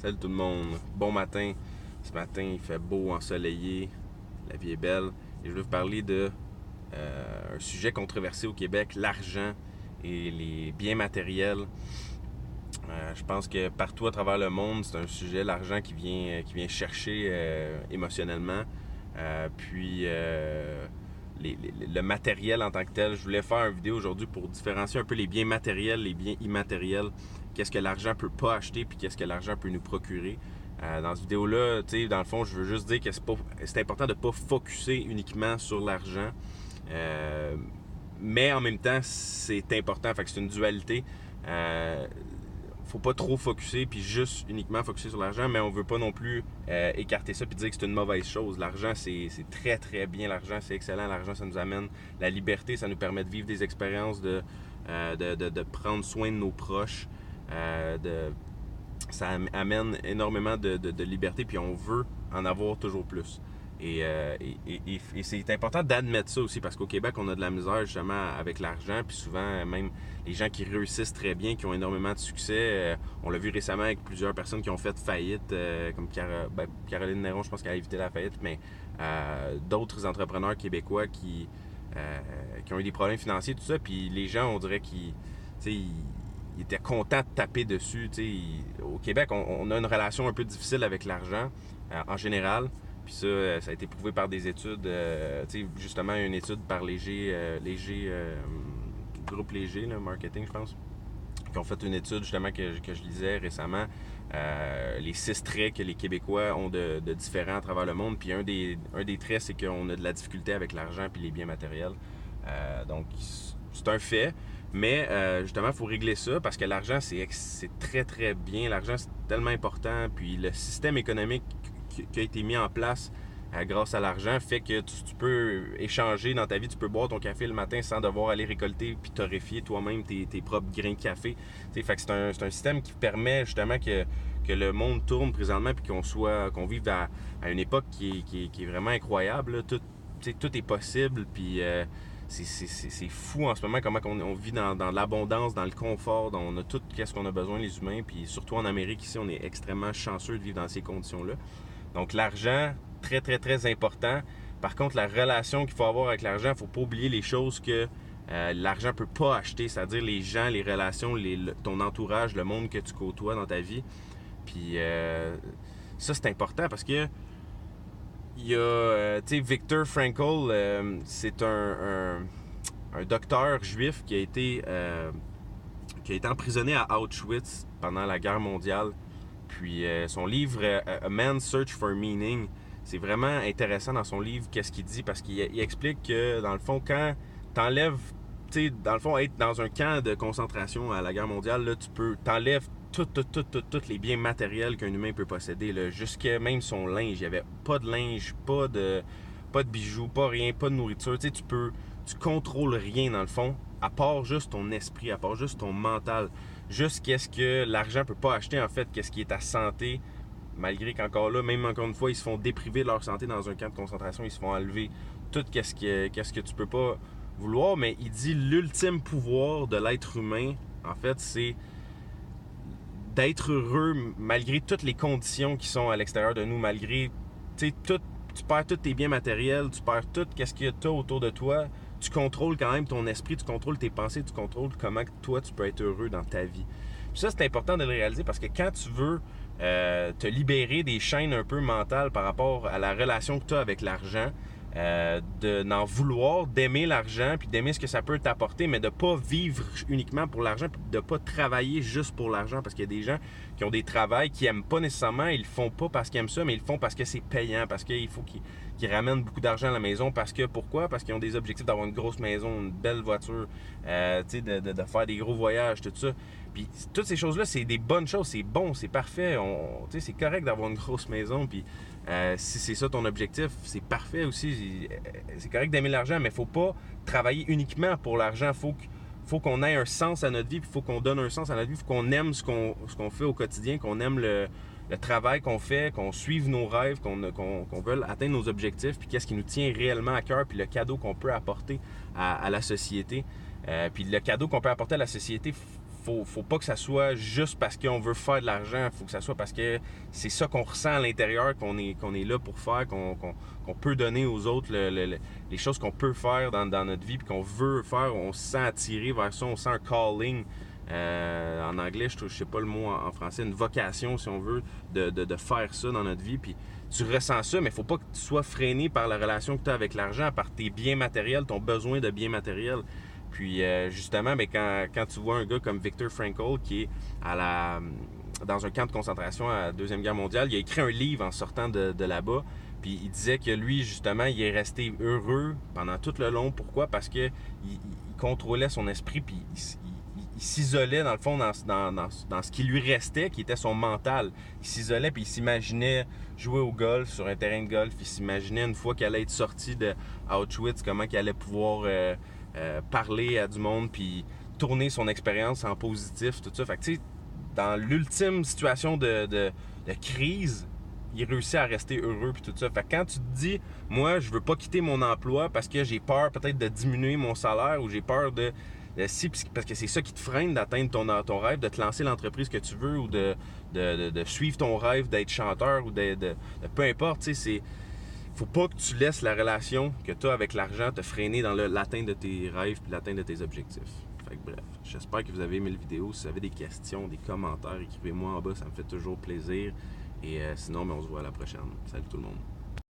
Salut tout le monde, bon matin. Ce matin, il fait beau, ensoleillé, la vie est belle. Et je vais vous parler de un sujet controversé au Québec, l'argent et les biens matériels. Je pense que partout à travers le monde, c'est un sujet, l'argent qui vient chercher émotionnellement. Le matériel en tant que tel. Je voulais faire une vidéo aujourd'hui pour différencier un peu les biens matériels, les biens immatériels. Qu'est-ce que l'argent peut pas acheter, puis qu'est-ce que l'argent peut nous procurer. Dans cette vidéo-là, dans le fond, je veux juste dire que c'est important de ne pas focusser uniquement sur l'argent. Mais en même temps, c'est important. Fait que c'est une dualité. Faut pas trop focusser puis juste uniquement focusser sur l'argent, mais on veut pas non plus écarter ça puis dire que c'est une mauvaise chose. L'argent, c'est très très bien. L'argent, c'est excellent. L'argent, ça nous amène la liberté, ça nous permet de vivre des expériences, de prendre soin de nos proches. Ça amène énormément de liberté, puis on veut en avoir toujours plus. Et c'est important d'admettre ça aussi, parce qu'au Québec, on a de la misère justement avec l'argent, puis souvent, même les gens qui réussissent très bien, qui ont énormément de succès, on l'a vu récemment avec plusieurs personnes qui ont fait faillite, comme Caroline Néron, je pense qu'elle a évité la faillite, mais d'autres entrepreneurs québécois qui ont eu des problèmes financiers, tout ça, puis les gens, on dirait qu'ils étaient contents de taper dessus. Au Québec, on a une relation un peu difficile avec l'argent, en général. Puis ça a été prouvé par des études, justement une étude par Groupe Léger, là, marketing, je pense, qui ont fait une étude justement que je lisais récemment, les 6 traits que les Québécois ont de différents à travers le monde. Puis un des traits, c'est qu'on a de la difficulté avec l'argent puis les biens matériels. Donc, c'est un fait. Mais justement, il faut régler ça parce que l'argent, c'est très, très bien. L'argent, c'est tellement important. Puis le système économique qui a été mis en place grâce à l'argent fait que tu peux échanger dans ta vie. Tu peux boire ton café le matin sans devoir aller récolter puis torréfier toi-même tes propres grains de café. Fait que c'est un système qui permet justement que le monde tourne présentement puis qu'on vive à une époque qui est vraiment incroyable. Là. Tout est possible. Puis c'est fou en ce moment comment on vit dans l'abondance, dans le confort, on a tout ce qu'on a besoin les humains, puis surtout en Amérique ici, on est extrêmement chanceux de vivre dans ces conditions-là. Donc l'argent, très très très important. Par contre, la relation qu'il faut avoir avec l'argent, il ne faut pas oublier les choses que l'argent ne peut pas acheter, c'est-à-dire les gens, les relations, ton entourage, le monde que tu côtoies dans ta vie. Puis ça, c'est important parce que il y a, Viktor Frankl, c'est un docteur juif qui a été emprisonné à Auschwitz pendant la guerre mondiale. Puis son livre A Man's Search for Meaning, c'est vraiment intéressant dans son livre qu'est-ce qu'il dit, parce qu'il explique que dans le fond, quand t'enlèves, dans le fond, être dans un camp de concentration à la guerre mondiale, là, t'enlèves tous les biens matériels qu'un humain peut posséder, là, jusqu'à même son linge. Il n'y avait pas de linge, pas de bijoux, pas rien, pas de nourriture. Tu contrôles rien dans le fond, à part juste ton esprit, à part juste ton mental. Juste qu'est-ce que l'argent peut pas acheter, en fait, qu'est-ce qui est ta santé, malgré qu'encore là, même encore une fois, ils se font dépriver de leur santé dans un camp de concentration, ils se font enlever tout qu'est-ce que tu peux pas vouloir, mais il dit l'ultime pouvoir de l'être humain, en fait, c'est d'être heureux malgré toutes les conditions qui sont à l'extérieur de nous, malgré, tu perds tous tes biens matériels, tu perds tout qu'est-ce qu'il y a autour de toi, tu contrôles quand même ton esprit, tu contrôles tes pensées, tu contrôles comment toi tu peux être heureux dans ta vie. Puis ça, c'est important de le réaliser parce que quand tu veux te libérer des chaînes un peu mentales par rapport à la relation que tu as avec l'argent, d'en vouloir, d'aimer l'argent, puis d'aimer ce que ça peut t'apporter, mais de pas vivre uniquement pour l'argent, puis de pas travailler juste pour l'argent, parce qu'il y a des gens qui ont des travails qu'ils aiment pas nécessairement, ils le font pas parce qu'ils aiment ça, mais ils le font parce que c'est payant, parce qu'il faut qu'ils ramènent beaucoup d'argent à la maison, pourquoi? Parce qu'ils ont des objectifs d'avoir une grosse maison, une belle voiture, de faire des gros voyages, tout ça. Puis toutes ces choses-là, c'est des bonnes choses, c'est bon, c'est parfait, c'est correct d'avoir une grosse maison, puis si c'est ça ton objectif, c'est parfait aussi, c'est correct d'aimer l'argent, mais faut pas travailler uniquement pour l'argent, faut qu'on ait un sens à notre vie, puis faut qu'on donne un sens à notre vie, faut qu'on aime ce qu'on fait au quotidien, qu'on aime le travail qu'on fait, qu'on suive nos rêves, qu'on veuille atteindre nos objectifs, puis qu'est-ce qui nous tient réellement à cœur, puis le cadeau qu'on peut apporter à la société. Puis le cadeau qu'on peut apporter à la société, faut pas que ça soit juste parce qu'on veut faire de l'argent. Faut que ça soit parce que c'est ça qu'on ressent à l'intérieur, qu'on est là pour faire, qu'on peut donner aux autres les choses qu'on peut faire dans notre vie, puis qu'on veut faire. On se sent attiré vers ça, on sent un calling. En anglais, je sais pas le mot en français, une vocation, si on veut, de faire ça dans notre vie. Puis tu ressens ça, mais il faut pas que tu sois freiné par la relation que tu as avec l'argent, par tes biens matériels, ton besoin de biens matériels. Puis justement, ben, quand tu vois un gars comme Viktor Frankl qui est dans un camp de concentration à la Deuxième Guerre mondiale, il a écrit un livre en sortant de là-bas. Puis il disait que lui, justement, il est resté heureux pendant tout le long. Pourquoi? Parce que il contrôlait son esprit, puis il s'isolait, dans le fond, dans ce qui lui restait, qui était son mental. Il s'isolait, puis il s'imaginait jouer au golf, sur un terrain de golf. Il s'imaginait, une fois qu'il allait être sorti de Auschwitz, comment qu'il allait pouvoir parler à du monde, puis tourner son expérience en positif, tout ça. Fait que, tu sais, dans l'ultime situation de crise, il réussit à rester heureux, puis tout ça. Fait que quand tu te dis, moi, je veux pas quitter mon emploi parce que j'ai peur peut-être de diminuer mon salaire, ou j'ai peur parce que c'est ça qui te freine d'atteindre ton rêve, de te lancer l'entreprise que tu veux, ou de suivre ton rêve d'être chanteur, ou de peu importe, tu sais, faut pas que tu laisses la relation que tu as avec l'argent te freiner dans l'atteinte de tes rêves et l'atteinte de tes objectifs. Fait que bref, j'espère que vous avez aimé la vidéo. Si vous avez des questions, des commentaires, écrivez-moi en bas, ça me fait toujours plaisir. Et sinon, on se voit à la prochaine. Salut tout le monde.